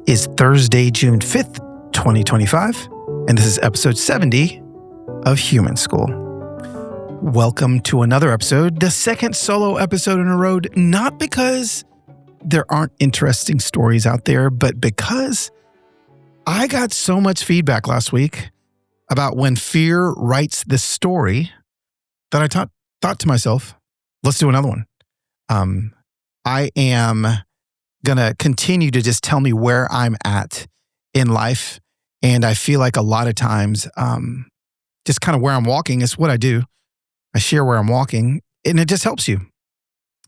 is Thursday, June 5th, 2025, and this is episode 70 of Human School. Welcome to another episode, the second solo episode in a row, not because there aren't interesting stories out there, but because I got so much feedback last week about when fear writes the story that I thought to myself, let's do another one. I am going to continue to just tell me where I'm at in life. And I feel like a lot of times, just kind of where I'm walking is what I do. I share where I'm walking and it just helps you.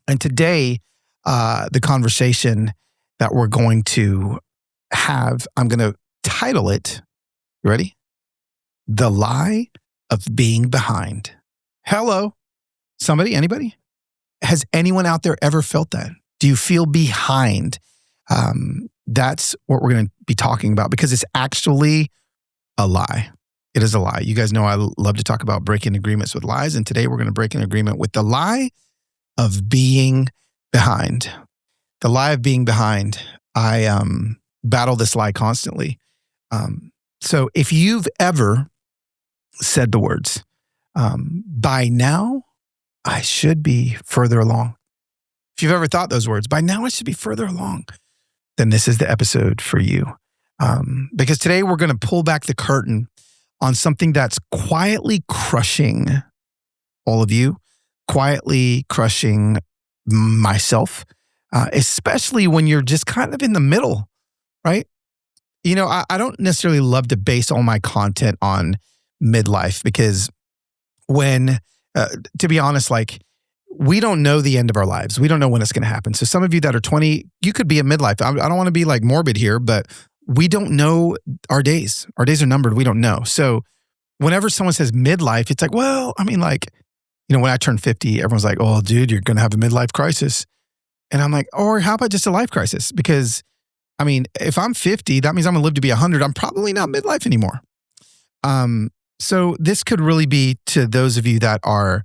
And today, the conversation that we're going to have, I'm going to title it, you ready? The Lie of Being Behind. Hello. Somebody, anybody? Has anyone out there ever felt that? Do you feel behind? That's what we're going to be talking about because it's actually a lie. It is a lie. You guys know I love to talk about breaking agreements with lies, and today we're going to break an agreement with the lie of being behind. The lie of being behind. I battle this lie constantly. So if you've ever said the words, by now, I should be further along. If you've ever thought those words, by now I should be further along, then this is the episode for you. Because today we're going to pull back the curtain on something that's quietly crushing all of you, quietly crushing myself, especially when you're just kind of in the middle, right? You know, I don't necessarily love to base all my content on midlife because when, to be honest, like we don't know the end of our lives. We don't know when it's going to happen. So some of you that are 20, you could be in midlife. I don't want to be like morbid here, but we don't know our days. Our days are numbered. We don't know. So whenever someone says midlife, it's like, well, I mean, like, you know, when I turned 50, everyone's like, oh, dude, you're going to have a midlife crisis. And I'm like, or how about just a life crisis? Because I mean, if I'm 50, that means I'm going to live to be 100. I'm probably not midlife anymore. So this could really be to those of you that are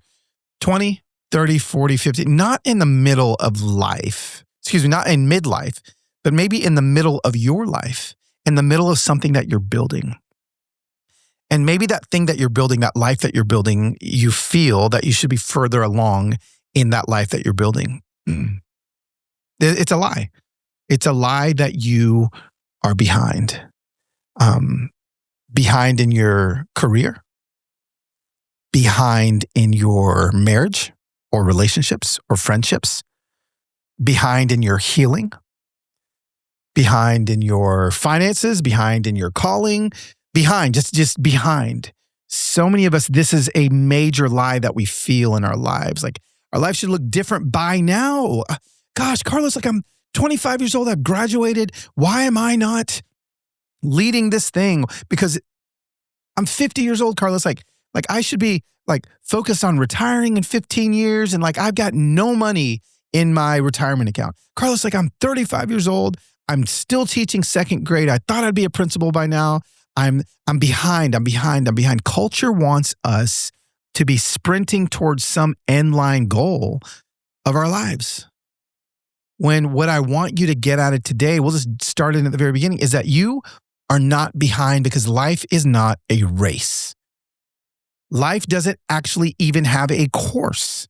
20, 30, 40, 50, not in the middle of life, not in midlife, but maybe in the middle of your life, in the middle of something that you're building. And maybe that thing that you're building, that life that you're building, you feel that you should be further along in that life that you're building. It's a lie. It's a lie that you are behind. Behind in your career, behind in your marriage or relationships or friendships, behind in your healing, behind in your finances, behind in your calling, behind, just behind. So many of us, this is a major lie that we feel in our lives. Like our life should look different by now. Gosh, Carlos, like I'm 25 years old, I've graduated. Why am I not leading this thing? Because I'm 50 years old, Carlos. Like I should be like focused on retiring in 15 years. And like, I've got no money in my retirement account. Carlos, like I'm 35 years old. I'm still teaching second grade. I thought I'd be a principal by now. I'm behind. Culture wants us to be sprinting towards some end line goal of our lives. When what I want you to get out of today, we'll just start in at the very beginning, is that you are not behind because life is not a race. Life doesn't actually even have a course.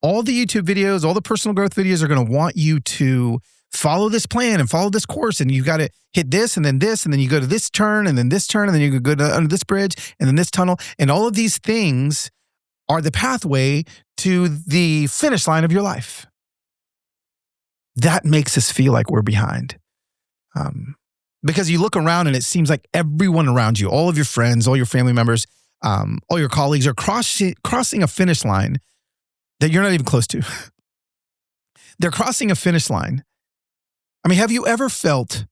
All the YouTube videos, all the personal growth videos are going to want you to follow this plan and follow this course. And you got to hit this, and then you go to this turn, and then this turn, and then you go to under this bridge, and then this tunnel. And all of these things are the pathway to the finish line of your life. That makes us feel like we're behind. Because you look around and it seems like everyone around you, all of your friends, all your family members, all your colleagues are crossing a finish line that you're not even close to. They're crossing a finish line. I mean, have you ever felt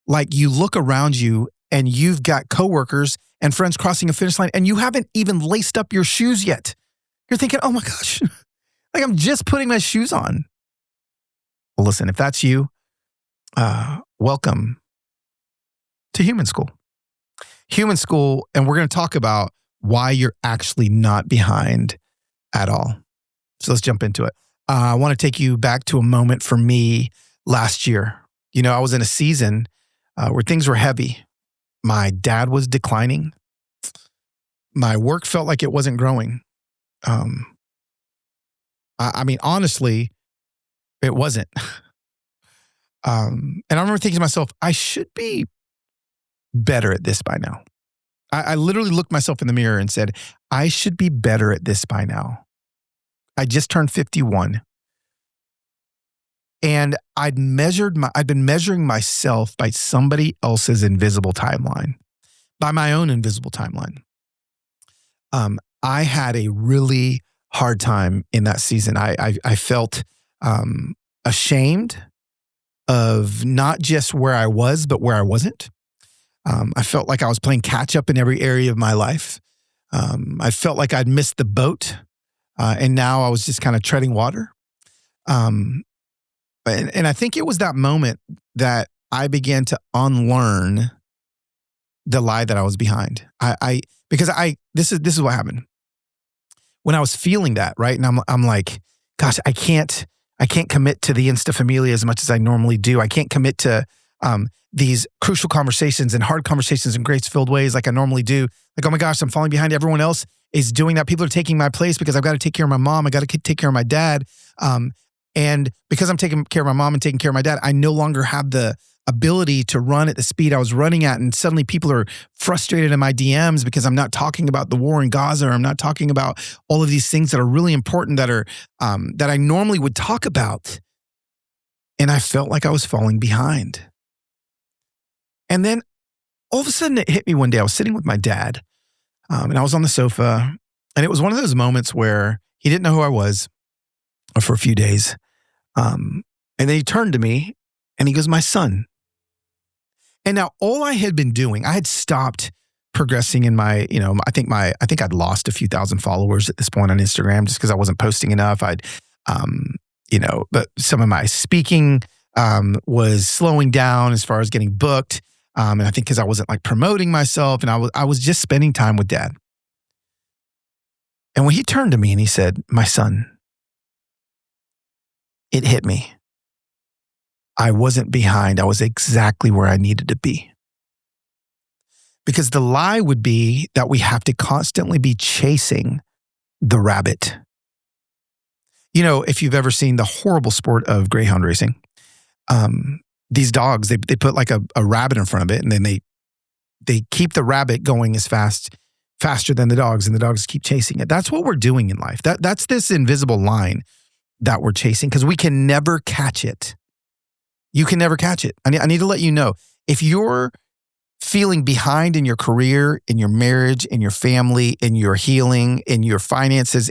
like you look around you and you've got coworkers and friends crossing a finish line and you haven't even laced up your shoes yet? You're thinking, oh my gosh, like I'm just putting my shoes on. Well, listen, if that's you, welcome to Human School. Human School, and we're going to talk about why you're actually not behind at all. So let's jump into it. I want to take you back to a moment for me last year. I was in a season where things were heavy. My dad was declining. My work felt like it wasn't growing. Honestly, it wasn't. And I remember thinking to myself, I should be better at this by now. I literally looked myself in the mirror and said, I should be better at this by now. I just turned 51. And I'd been measuring myself by somebody else's invisible timeline, by my own invisible timeline. I had a really hard time in that season. I felt ashamed of not just where I was, but where I wasn't. I felt like I was playing catch up in every area of my life. I felt like I'd missed the boat, and now I was just kind of treading water. And I think it was that moment that I began to unlearn the lie that I was behind. This is what happened. When I was feeling that, right? And I'm like, gosh, I can't commit to the Insta Familia as much as I normally do. I can't commit to these crucial conversations and hard conversations in grace-filled ways like I normally do. Like, oh my gosh, I'm falling behind. Everyone else is doing that. People are taking my place because I've got to take care of my mom. I got to take care of my dad. And because I'm taking care of my mom and taking care of my dad, I no longer have the ability to run at the speed I was running at. And suddenly people are frustrated in my DMs because I'm not talking about the war in Gaza, or I'm not talking about all of these things that are really important that I normally would talk about. And I felt like I was falling behind. And then all of a sudden it hit me one day. I was sitting with my dad and I was on the sofa, and it was one of those moments where he didn't know who I was for a few days. And then he turned to me and he goes, "My son." And now all I had been doing, I had stopped progressing in my, I think I'd lost a few thousand followers at this point on Instagram just because I wasn't posting enough. But some of my speaking was slowing down as far as getting booked. And I think because I wasn't like promoting myself, and I was just spending time with Dad. And when he turned to me and he said, "My son," it hit me. I wasn't behind. I was exactly where I needed to be. Because the lie would be that we have to constantly be chasing the rabbit. If you've ever seen the horrible sport of greyhound racing, these dogs, they put like a rabbit in front of it, and then they keep the rabbit going as faster than the dogs, and the dogs keep chasing it. That's what we're doing in life. That's this invisible line that we're chasing, because we can never catch it. You can never catch it. I need to let you know, if you're feeling behind in your career, in your marriage, in your family, in your healing, in your finances,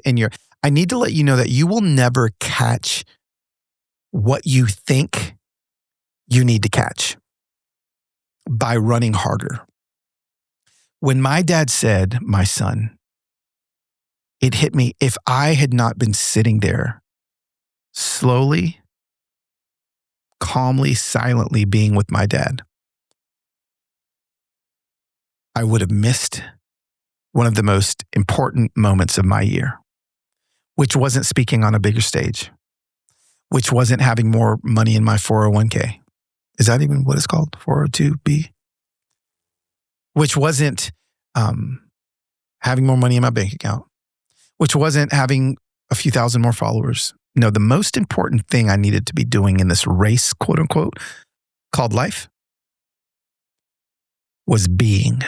I need to let you know that you will never catch what you think you need to catch by running harder. When my dad said, "My son," it hit me. If I had not been sitting there slowly, calmly, silently being with my dad, I would have missed one of the most important moments of my year, which wasn't speaking on a bigger stage, which wasn't having more money in my 401k. Is that even what it's called? 402b? Which wasn't having more money in my bank account, which wasn't having a few thousand more followers. No, the most important thing I needed to be doing in this race, quote unquote, called life, was being.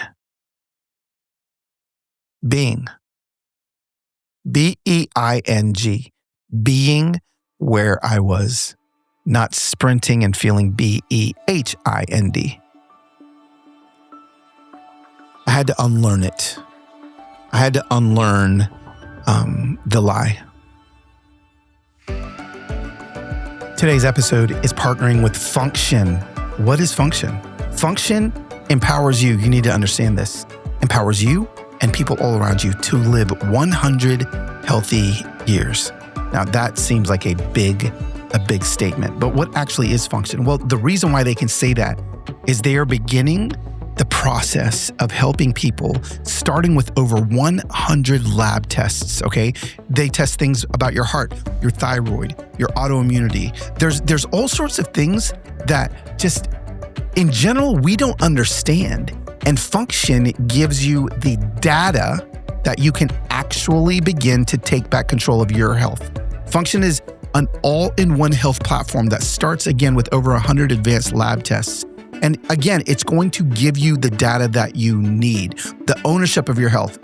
Being. B-E-I-N-G. Being where I was, not sprinting and feeling B-E-H-I-N-D. I had to unlearn it. I had to unlearn the lie. Today's episode is partnering with Function. What is Function? Function empowers you. You need to understand this. Empowers you and people all around you to live 100 healthy years. Now that seems like a big statement, but what actually is Function? Well, the reason why they can say that is they are beginning the process of helping people, starting with over 100 lab tests, okay? They test things about your heart, your thyroid, your autoimmunity. There's all sorts of things that just in general, we don't understand. And Function gives you the data that you can actually begin to take back control of your health. Function is an all-in-one health platform that starts again with over 100 advanced lab tests. And again, it's going to give you the data that you need. The ownership of your health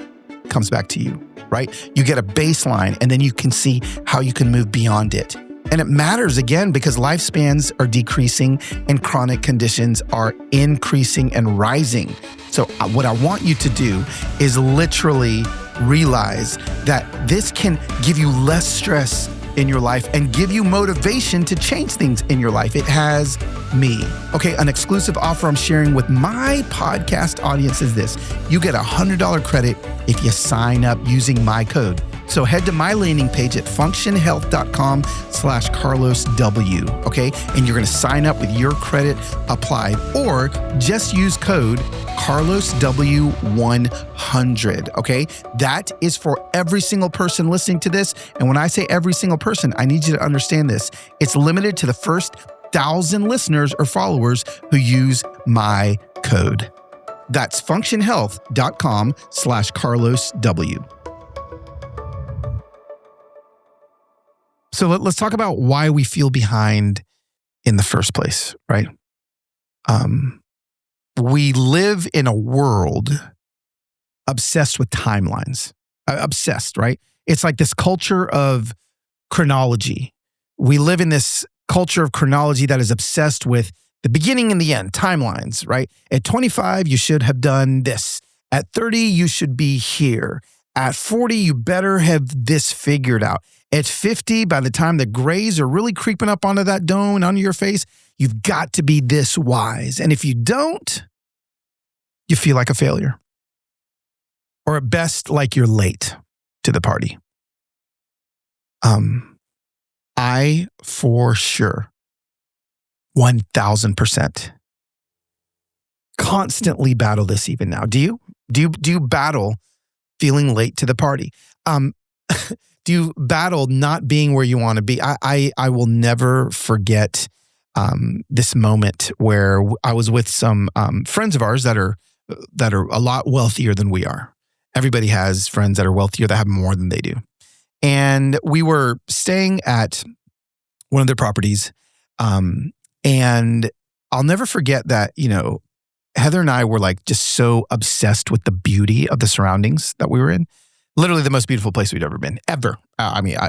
comes back to you, right? You get a baseline and then you can see how you can move beyond it. And it matters again because lifespans are decreasing and chronic conditions are increasing and rising. So what I want you to do is literally realize that this can give you less stress in your life and give you motivation to change things in your life. It has me. Okay, an exclusive offer I'm sharing with my podcast audience is this. You get $100 credit if you sign up using my code. So head to my landing page at functionhealth.com/CarlosW, okay? And you're gonna sign up with your credit applied, or just use code CarlosW100, okay? That is for every single person listening to this. And when I say every single person, I need you to understand this. It's limited to the first 1,000 listeners or followers who use my code. That's functionhealth.com/CarlosW. So let's talk about why we feel behind in the first place, right? We live in a world obsessed with timelines. Obsessed, right? It's like this culture of chronology. We live in this culture of chronology that is obsessed with the beginning and the end, timelines, right? At 25, you should have done this. At 30, you should be here. At 40, you better have this figured out. At 50, by the time the grays are really creeping up onto that dome and onto your face, you've got to be this wise. And if you don't, you feel like a failure. Or at best, like you're late to the party. I, for sure, 1,000%, constantly battle this even now. Do you? Do you battle feeling late to the party? Do you battle not being where you want to be? I will never forget this moment where I was with some friends of ours that are a lot wealthier than we are. Everybody has friends that are wealthier that have more than they do. And we were staying at one of their properties. And I'll never forget that, Heather and I were like just so obsessed with the beauty of the surroundings that we were in. Literally the most beautiful place we'd ever been, ever.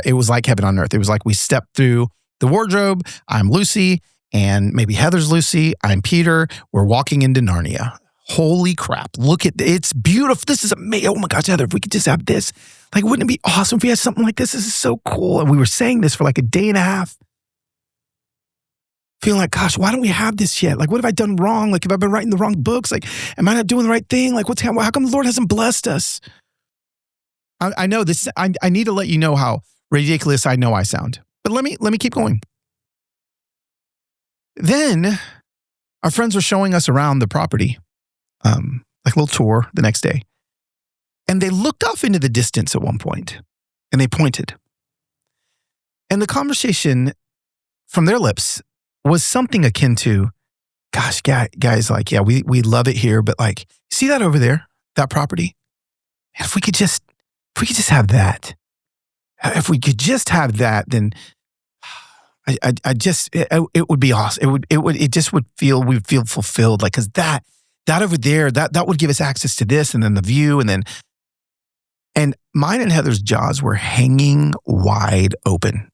It was like heaven on earth. It was like we stepped through the wardrobe. I'm Lucy, and maybe Heather's Lucy. I'm Peter. We're walking into Narnia. Holy crap. Look at it's beautiful. This is amazing. Oh my gosh, Heather, if we could just have this. Like, wouldn't it be awesome if we had something like this? This is so cool. And we were saying this for like a day and a half. Feeling like, gosh, why don't we have this yet? Like, what have I done wrong? Like, have I been writing the wrong books? Like, am I not doing the right thing? Like, how come the Lord hasn't blessed us? I know this. I need to let you know how ridiculous I know I sound. But let me keep going. Then our friends were showing us around the property, like a little tour the next day. And they looked off into the distance at one point, and they pointed. And the conversation from their lips was something akin to, gosh, guys, like, yeah, we love it here, but like, see that over there, that property? And if we could just have that, then it would be awesome. We'd feel fulfilled. Like, cause that over there, that would give us access to this, and then the view, and mine and Heather's jaws were hanging wide open.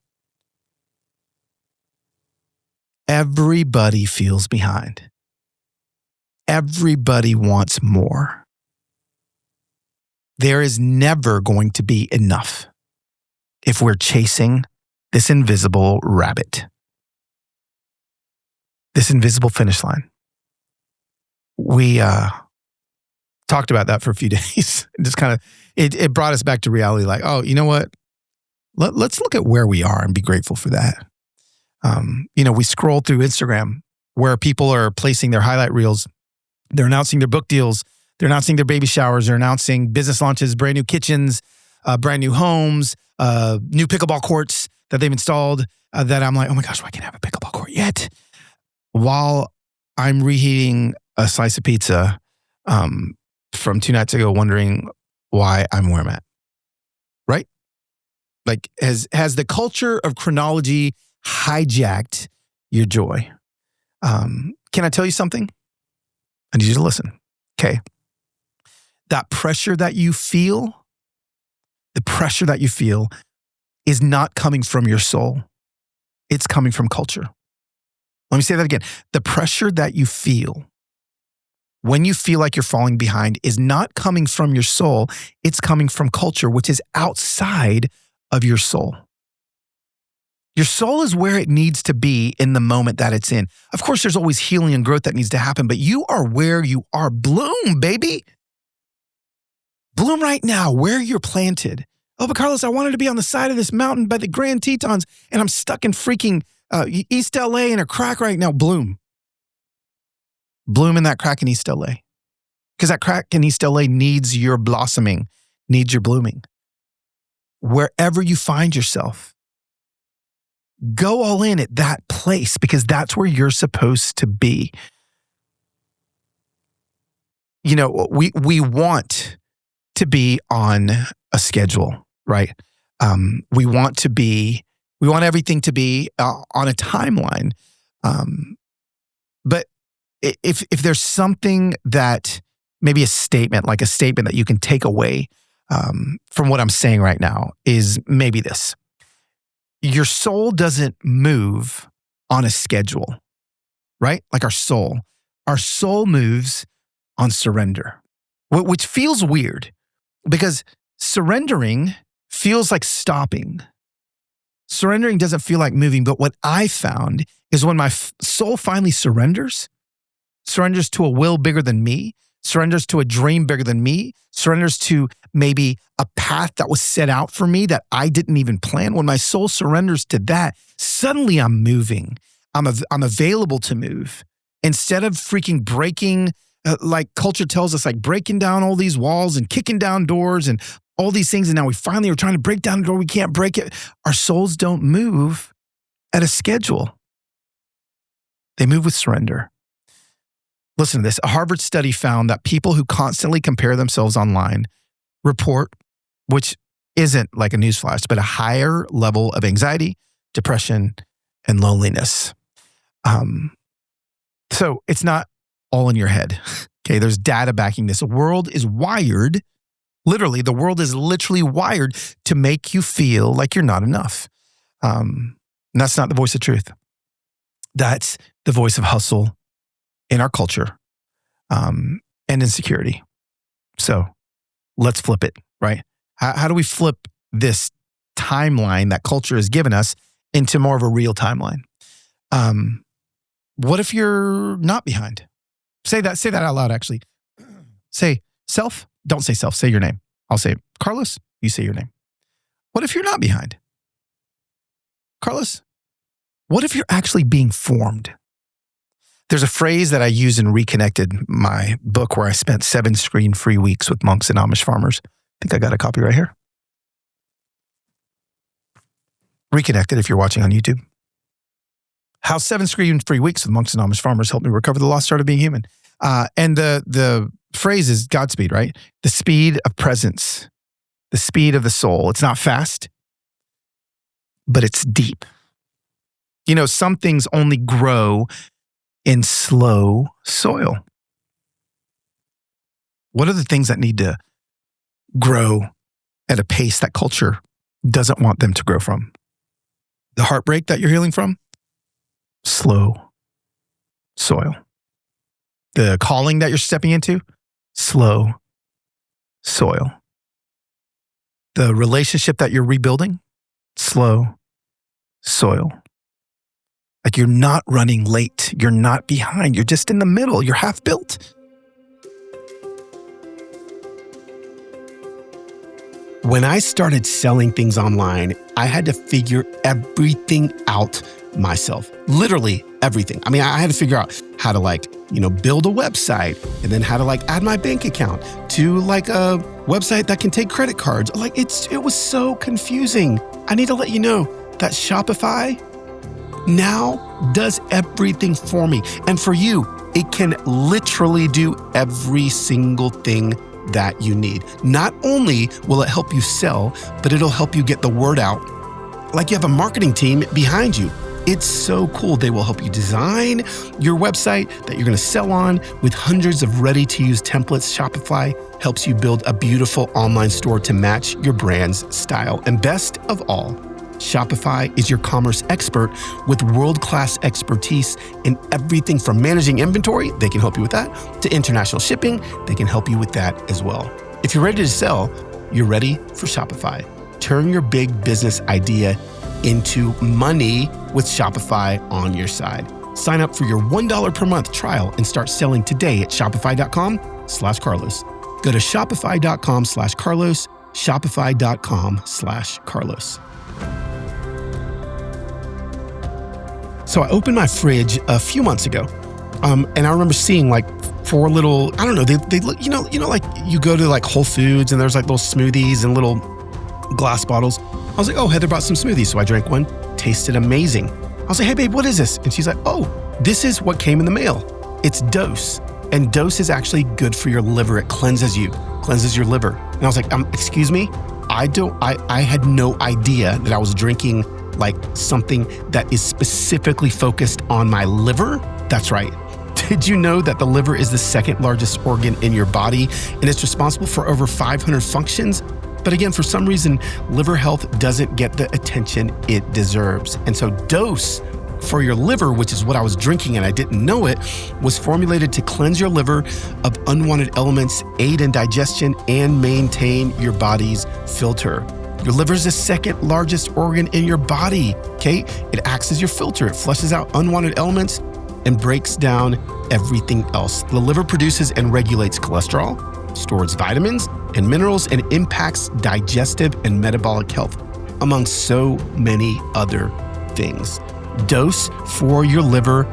Everybody feels behind. Everybody wants more. There is never going to be enough if we're chasing this invisible rabbit, this invisible finish line. We talked about that for a few days. Just kind of, it brought us back to reality. Like, oh, you know what? Let's look at where we are and be grateful for that. We scroll through Instagram where people are placing their highlight reels. They're announcing their book deals. They're announcing their baby showers. They're announcing business launches, brand new kitchens, brand new homes, new pickleball courts that they've installed that I'm like, oh my gosh, why can't I have a pickleball court yet? while I'm reheating a slice of pizza from 2 nights ago, wondering why I'm where I'm at, right? Like, has the culture of chronology hijacked your joy? Can I tell you something? I need you to listen. Okay. That pressure that you feel, the pressure that you feel is not coming from your soul. It's coming from culture. Let me say that again. The pressure that you feel when you feel like you're falling behind is not coming from your soul. It's coming from culture, which is outside of your soul. Your soul is where it needs to be in the moment that it's in. Of course, there's always healing and growth that needs to happen, but you are where you are. Bloom, baby. Bloom right now, where you're planted. Oh, but Carlos, I wanted to be on the side of this mountain by the Grand Tetons, and I'm stuck in freaking East LA in a crack right now. Bloom. Bloom in that crack in East LA. Because that crack in East LA needs your blossoming, needs your blooming. Wherever you find yourself, go all in at that place because that's where you're supposed to be. You know, we want to be on a schedule, right? We want everything to be on a timeline. But if there's something that maybe a statement that you can take away from what I'm saying right now is maybe this. Your soul doesn't move on a schedule, right? Like our soul moves on surrender, which feels weird because surrendering feels like stopping. Surrendering doesn't feel like moving, but what I found is when my soul finally surrenders to a will bigger than me, surrenders to a dream bigger than me, surrenders to maybe a path that was set out for me that I didn't even plan. When my soul surrenders to that, suddenly I'm moving. I'm available to move. Instead of freaking breaking, like culture tells us, like breaking down all these walls and kicking down doors and all these things. And now we finally are trying to break down the door. We can't break it. Our souls don't move at a schedule. They move with surrender. Listen to this. A Harvard study found that people who constantly compare themselves online report, which isn't like a newsflash, but a higher level of anxiety, depression, and loneliness. So it's not all in your head. Okay, there's data backing this. The world is wired, literally, the world is literally wired to make you feel like you're not enough. And that's not the voice of truth. That's the voice of hustle in our culture, and insecurity. So let's flip it, right? How do we flip this timeline that culture has given us into more of a real timeline? What if you're not behind? Say that out loud, actually. Say self. Don't say self. Say your name. I'll say Carlos. You say your name. What if you're not behind? Carlos, what if you're actually being formed? There's a phrase that I use in Reconnected, my book where I spent 7 screen-free weeks with monks and Amish farmers. I think I got a copy right here. Reconnected, if you're watching on YouTube. How 7 screen-free weeks with monks and Amish farmers helped me recover the lost art of being human. And the phrase is Godspeed, right? The speed of presence, the speed of the soul. It's not fast, but it's deep. You know, some things only grow in slow soil. What are the things that need to grow at a pace that culture doesn't want them to grow from? The heartbreak that you're healing from? Slow soil. The calling that you're stepping into? Slow soil. The relationship that you're rebuilding? Slow soil. Like you're not running late. You're not behind. You're just in the middle. You're half built. When I started selling things online, I had to figure everything out myself. Literally everything. I mean, I had to figure out how to build a website and then how to add my bank account to a website that can take credit cards. It was so confusing. I need to let you know that Shopify now does everything for me. And for you, it can literally do every single thing that you need. Not only will it help you sell, but it'll help you get the word out like you have a marketing team behind you. It's so cool. They will help you design your website that you're going to sell on with hundreds of ready-to-use templates. Shopify helps you build a beautiful online store to match your brand's style. And best of all, Shopify is your commerce expert with world-class expertise in everything from managing inventory, they can help you with that, to international shipping, they can help you with that as well. If you're ready to sell, you're ready for Shopify. Turn your big business idea into money with Shopify on your side. Sign up for your $1 per month trial and start selling today at shopify.com/Carlos. Go to shopify.com/Carlos, shopify.com/Carlos. So I opened my fridge a few months ago, and I remember seeing like 4 little, I don't know, they look, like you go to like Whole Foods and there's like little smoothies and little glass bottles. I was like, oh, Heather brought some smoothies. So I drank one, tasted amazing. I was like, hey babe, what is this? And she's like, oh, this is what came in the mail. It's Dose. And Dose is actually good for your liver. It cleanses your liver. And I was like, excuse me? I had no idea that I was drinking like something that is specifically focused on my liver. That's right. Did you know that the liver is the second largest organ in your body and it's responsible for over 500 functions? But again, for some reason, liver health doesn't get the attention it deserves. And so Dose for your liver, which is what I was drinking and I didn't know it, was formulated to cleanse your liver of unwanted elements, aid in digestion, and maintain your body's filter. Your liver is the second largest organ in your body, okay? It acts as your filter. It flushes out unwanted elements and breaks down everything else. The liver produces and regulates cholesterol, stores vitamins and minerals, and impacts digestive and metabolic health, among so many other things. Dose for your liver,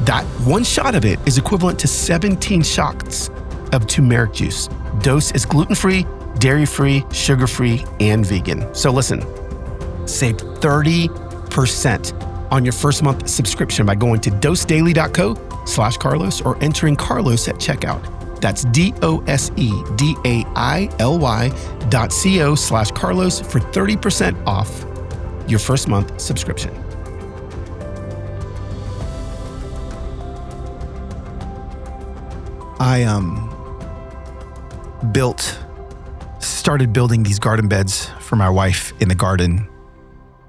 that one shot of it is equivalent to 17 shots of turmeric juice. Dose is gluten-free, dairy-free, sugar-free, and vegan. So listen, save 30% on your first month subscription by going to dosedaily.co/Carlos or entering Carlos at checkout. That's dosedaily.co/Carlos for 30% off your first month subscription. I started building these garden beds for my wife in the garden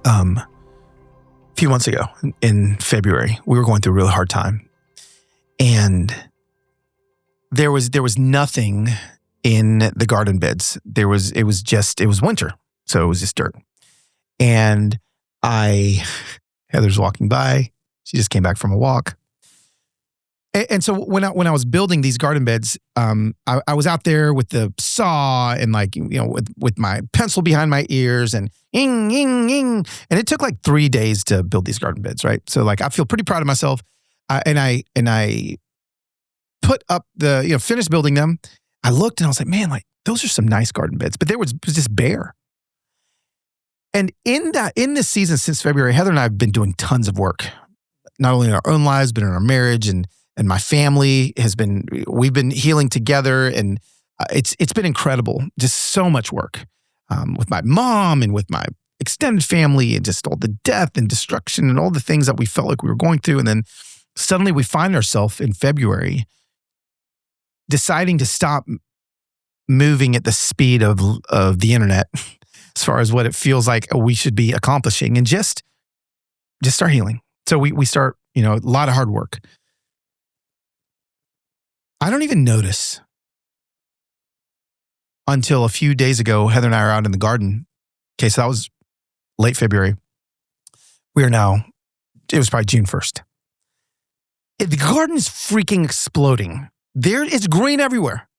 a few months ago in February. We were going through a really hard time. And there was nothing in the garden beds. It was winter. So it was just dirt. And Heather's walking by. She just came back from a walk. And so when I was building these garden beds, I was out there with the saw and with my pencil behind my ears and ing, ing, ing. And it took like 3 days to build these garden beds, right? So I feel pretty proud of myself. And I put up finished building them. I looked and I was like, man, those are some nice garden beds, but it was just bare. And in this season since February, Heather and I have been doing tons of work, not only in our own lives, but in our marriage and my family we've been healing together, and it's been incredible. Just so much work with my mom and with my extended family, and just all the death and destruction and all the things that we felt like we were going through. And then suddenly we find ourselves in February deciding to stop moving at the speed of the internet as far as what it feels like we should be accomplishing, and just start healing. So we start, a lot of hard work. I don't even notice until a few days ago. Heather and I are out in the garden. Okay, so that was late February. It was probably June 1st. The garden is freaking exploding. It's green everywhere.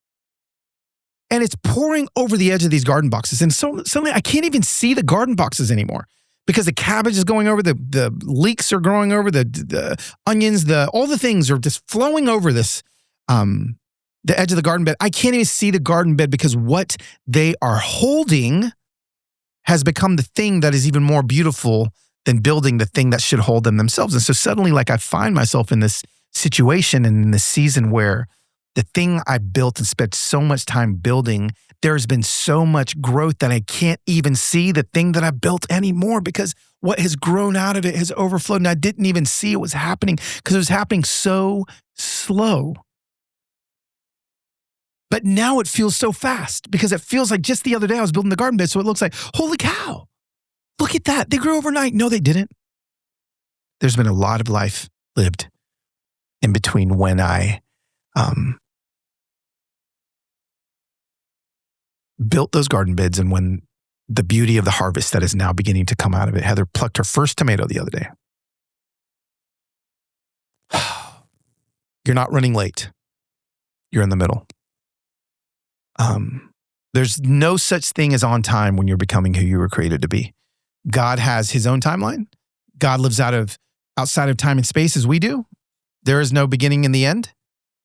And it's pouring over the edge of these garden boxes. And so suddenly I can't even see the garden boxes anymore because the cabbage is going over, the leeks are growing over, the onions, all the things are just flowing over this, the edge of the garden bed. I can't even see the garden bed because what they are holding has become the thing that is even more beautiful than building the thing that should hold them themselves. And so suddenly, like, I find myself in this situation and in this season where the thing I built and spent so much time building, there's been so much growth that I can't even see the thing that I built anymore because what has grown out of it has overflowed. And I didn't even see it was happening because it was happening so slow. But now it feels so fast because it feels like just the other day I was building the garden bed. So it looks like, holy cow, look at that. They grew overnight. No, they didn't. There's been a lot of life lived in between when I built those garden beds and when the beauty of the harvest that is now beginning to come out of it. Heather plucked her first tomato the other day. You're not running late. You're in the middle. There's no such thing as on time when you're becoming who you were created to be. God has his own timeline. God lives outside of time and space as we do. There is no beginning and the end.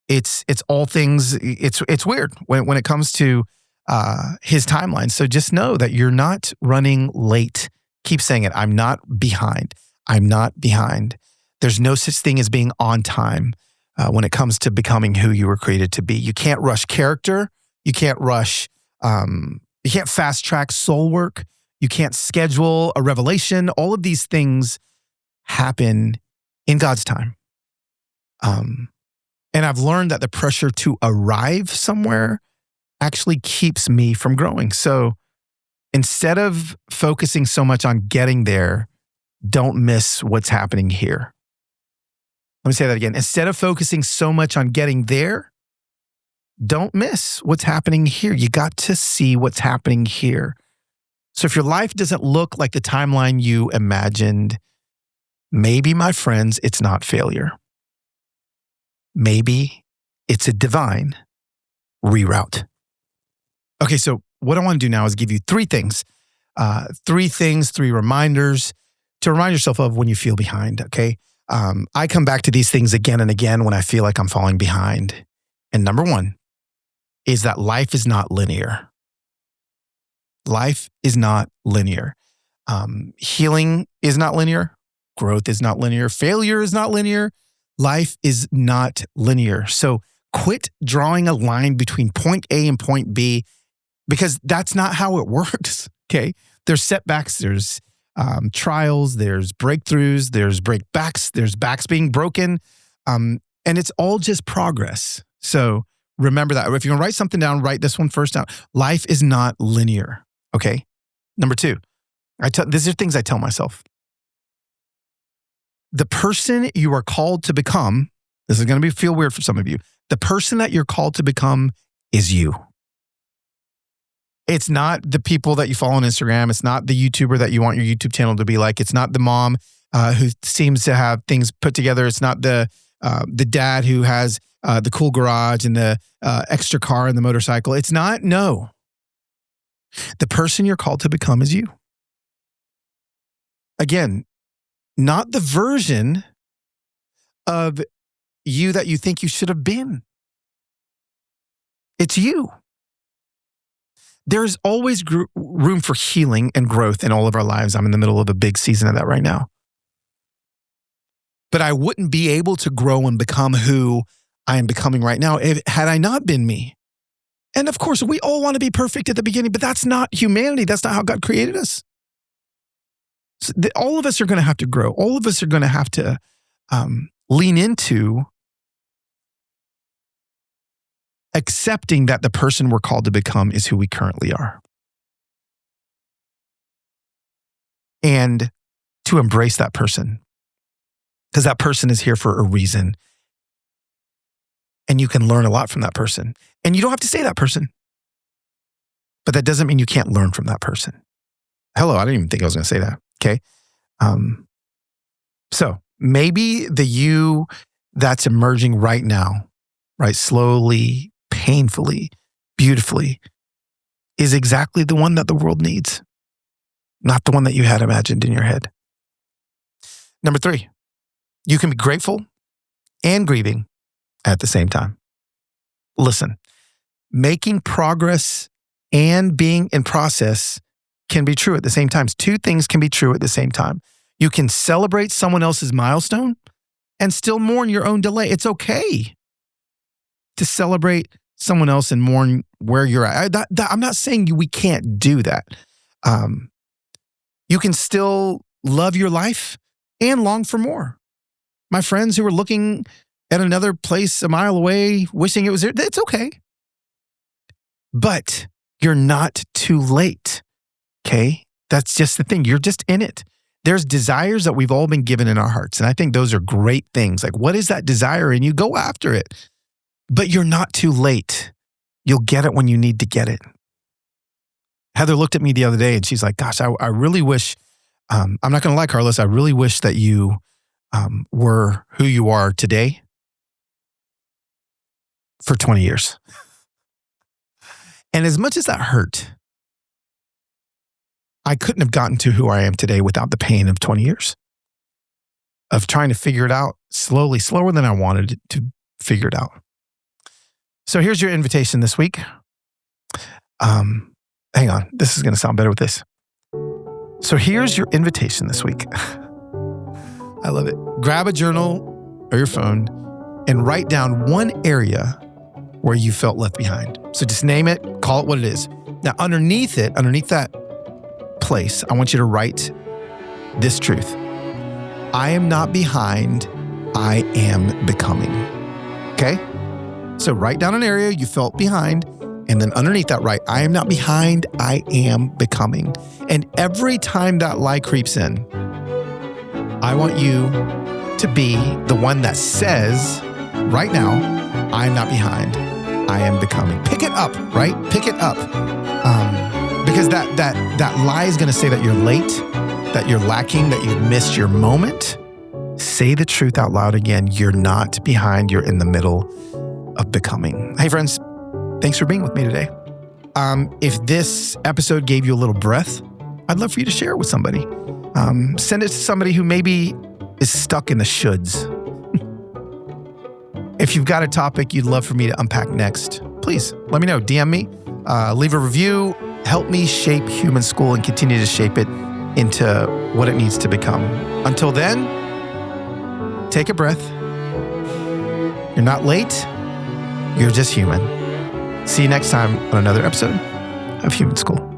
It's all things. It's weird when it comes to his timeline. So just know that you're not running late. Keep saying it. I'm not behind. I'm not behind. There's no such thing as being on time when it comes to becoming who you were created to be. You can't rush character. You can't rush. You can't fast track soul work. You can't schedule a revelation. All of these things happen in God's time. And I've learned that the pressure to arrive somewhere actually keeps me from growing. So instead of focusing so much on getting there, don't miss what's happening here. Let me say that again. Instead of focusing so much on getting there, don't miss what's happening here. You got to see what's happening here. So if your life doesn't look like the timeline you imagined, maybe, my friends, it's not failure. Maybe it's a divine reroute. Okay, so what I want to do now is give you three things, three reminders to remind yourself of when you feel behind, okay? I come back to these things again and again when I feel like I'm falling behind. And number one is that life is not linear. Life is not linear. Healing is not linear. Growth is not linear. Failure is not linear. Life is not linear. So quit drawing a line between point A and point B because that's not how it works, okay? There's setbacks, there's trials, there's breakthroughs, there's breakbacks, there's backs being broken, and it's all just progress. So remember that. If you're going to write something down, write this one first down. Life is not linear, okay? Number two, these are things I tell myself. The person you are called to become, this is going to feel weird for some of you, the person that you're called to become is you. It's not the people that you follow on Instagram. It's not the YouTuber that you want your YouTube channel to be like. It's not the mom who seems to have things put together. It's not the dad who has the cool garage and the extra car and the motorcycle. It's not, no. The person you're called to become is you. Again, not the version of you that you think you should have been. It's you. There's always room for healing and growth in all of our lives. I'm in the middle of a big season of that right now. But I wouldn't be able to grow and become who I am becoming right now had I not been me. And of course, we all want to be perfect at the beginning, but that's not humanity. That's not how God created us. So all of us are going to have to grow. All of us are going to have to lean into accepting that the person we're called to become is who we currently are. And to embrace that person. Because that person is here for a reason. And you can learn a lot from that person. And you don't have to stay that person. But that doesn't mean you can't learn from that person. Hello, I didn't even think I was going to say that. Okay. So maybe the you that's emerging right now, right, slowly, painfully, beautifully, is exactly the one that the world needs, not the one that you had imagined in your head. Number three, you can be grateful and grieving at the same time. Listen, making progress and being in process can be true at the same time. Two things can be true at the same time. You can celebrate someone else's milestone and still mourn your own delay. It's okay to celebrate someone else and mourn where you're at. I'm not saying we can't do that. You can still love your life and long for more. My friends who are looking at another place a mile away, wishing it was there, it's okay. But you're not too late, okay? That's just the thing. You're just in it. There's desires that we've all been given in our hearts. And I think those are great things. Like, what is that desire? And you go after it. But you're not too late. You'll get it when you need to get it. Heather looked at me the other day and she's like, gosh, I really wish, I'm not going to lie, Carlos, I really wish that you were who you are today for 20 years. And as much as that hurt, I couldn't have gotten to who I am today without the pain of 20 years of trying to figure it out slowly, slower than I wanted to figure it out. So here's your invitation this week. Hang on, this is going to sound better with this. So here's your invitation this week. I love it. Grab a journal or your phone and write down one area where you felt left behind. So just name it, call it what it is. Now underneath that place, I want you to write this truth. I am not behind, I am becoming. Okay? So write down an area you felt behind, and then underneath that write, I am not behind, I am becoming. And every time that lie creeps in, I want you to be the one that says, right now, I am not behind, I am becoming. Pick it up, right? Pick it up. Because that lie is going to say that you're late, that you're lacking, that you've missed your moment. Say the truth out loud again. You're not behind. You're in the middle of becoming. Hey, friends, thanks for being with me today. If this episode gave you a little breath, I'd love for you to share it with somebody. Send it to somebody who maybe is stuck in the shoulds. If you've got a topic you'd love for me to unpack next, please let me know. DM me, leave a review. Help me shape Human School and continue to shape it into what it needs to become. Until then, take a breath. You're not late. You're just human. See you next time on another episode of Human School.